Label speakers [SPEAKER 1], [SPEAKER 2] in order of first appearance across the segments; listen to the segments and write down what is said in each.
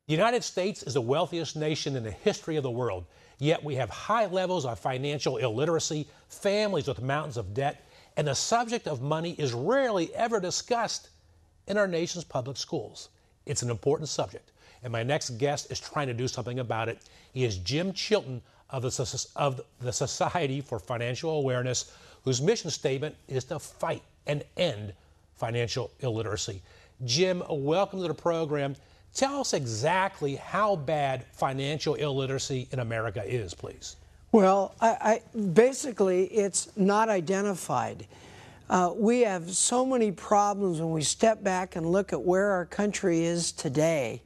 [SPEAKER 1] The United States is the wealthiest nation in the history of the world, yet we have high levels of financial illiteracy, families with mountains of debt, and the subject of money is rarely ever discussed in our nation's public schools. It's an important subject, and my next guest is trying to do something about it. He is Jim Chilton of the Society for Financial Awareness, whose mission statement is to fight and end financial illiteracy. Jim, welcome to the program. Tell us exactly how bad financial illiteracy in America is, please.
[SPEAKER 2] Well, basically, it's not identified. We have so many problems when we step back and look at where our country is today.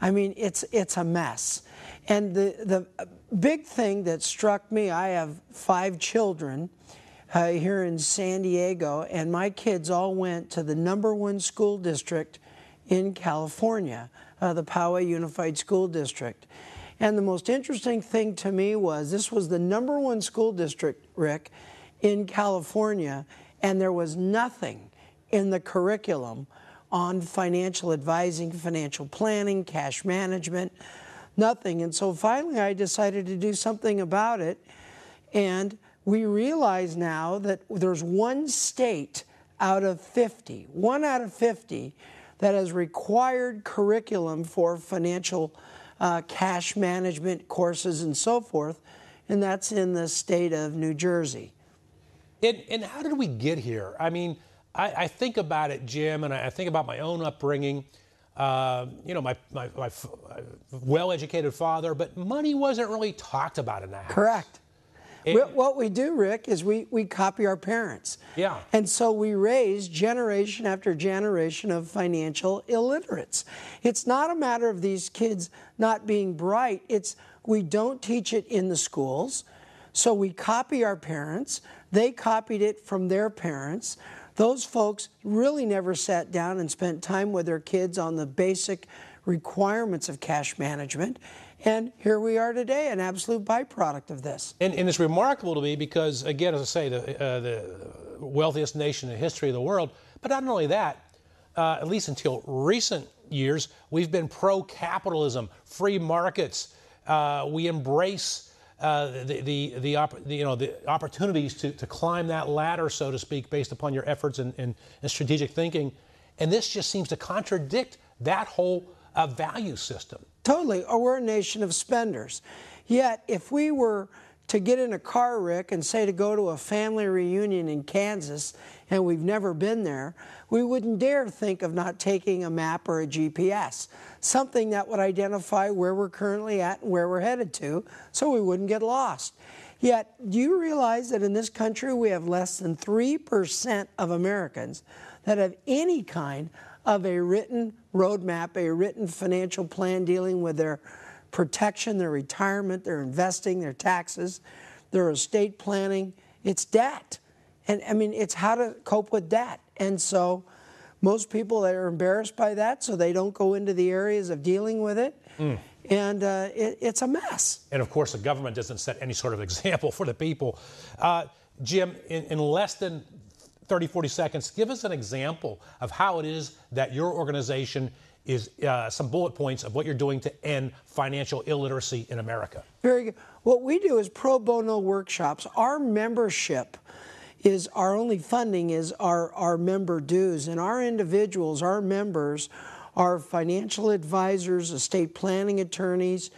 [SPEAKER 2] I mean, it's a mess. And the big thing that struck me, I have 5 children here in San Diego, and my kids all went to the #1 school district in California, the Poway Unified School District. And the most interesting thing to me was this was the #1 school district, Rick, in California, and there was nothing in the curriculum on financial advising, financial planning, cash management, nothing. And so finally I decided to do something about it, and we realize now that there's one state out of 50, 1 out of 50, that has required curriculum for financial cash management courses and so forth, and that's in the state of New Jersey.
[SPEAKER 1] And how did we get here? I mean, I think about it, Jim, and I think about my own upbringing. My well-educated father, but money wasn't really talked about in the house.
[SPEAKER 2] Correct. What we do, Rick, is we copy our parents.
[SPEAKER 1] Yeah.
[SPEAKER 2] And so we raise generation after generation of financial illiterates. It's not a matter of these kids not being bright. It's we don't teach it in the schools. So we copy our parents. They copied it from their parents. Those folks really never sat down and spent time with their kids on the basic requirements of cash management. And here we are today, an absolute byproduct of this.
[SPEAKER 1] And it's remarkable to me because, again, as I say, the wealthiest nation in the history of the world. But not only that, at least until recent years, we've been pro-capitalism, free markets. We embrace the opportunities to climb that ladder, so to speak, based upon your efforts and strategic thinking. And this just seems to contradict that whole value system.
[SPEAKER 2] Totally. Or we're a nation of spenders. Yet, if we were to get in a car, Rick, and say to go to a family reunion in Kansas, and we've never been there, we wouldn't dare think of not taking a map or a GPS, something that would identify where we're currently at and where we're headed to, so we wouldn't get lost. Yet, do you realize that in this country we have less than 3% of Americans that have any kind of a written roadmap, a written financial plan dealing with their protection, their retirement, their investing, their taxes, their estate planning? It's debt. And I mean, it's how to cope with debt. And so most people are embarrassed by that, so they don't go into the areas of dealing with it. And it's a mess.
[SPEAKER 1] And of course, the government doesn't set any sort of example for the people. Jim, in less than 30, 40 seconds, give us an example of how it is that your organization is some bullet points of what you're doing to end financial illiteracy in America.
[SPEAKER 2] Very good. What we do is pro bono workshops. Our membership is our only funding is our member dues, and our individuals, our members, are financial advisors, estate planning attorneys,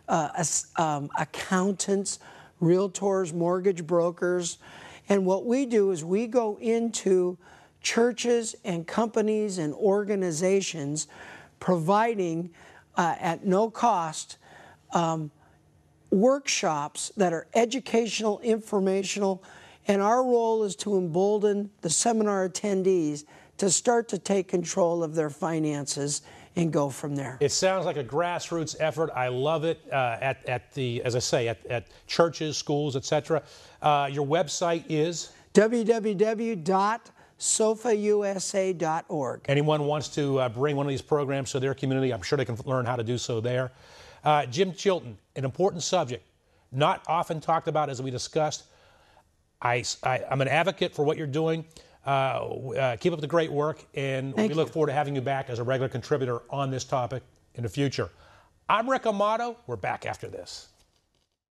[SPEAKER 2] accountants, realtors, mortgage brokers. And what we do is we go into churches and companies and organizations providing at no cost workshops that are educational, informational, and our role is to embolden the seminar attendees to start to take control of their finances and go from there.
[SPEAKER 1] It sounds like a grassroots effort. I love it as I say, at churches, schools, etc. Your website is?
[SPEAKER 2] www.sofausa.org.
[SPEAKER 1] Anyone wants to bring one of these programs to their community, I'm sure they can learn how to do so there. Jim Chilton, an important subject, not often talked about as we discussed. I'm an advocate for what you're doing. Keep up the great work, and we look forward to having you back as a regular contributor on this topic in the future. I'm Rick Amato. We're back after this.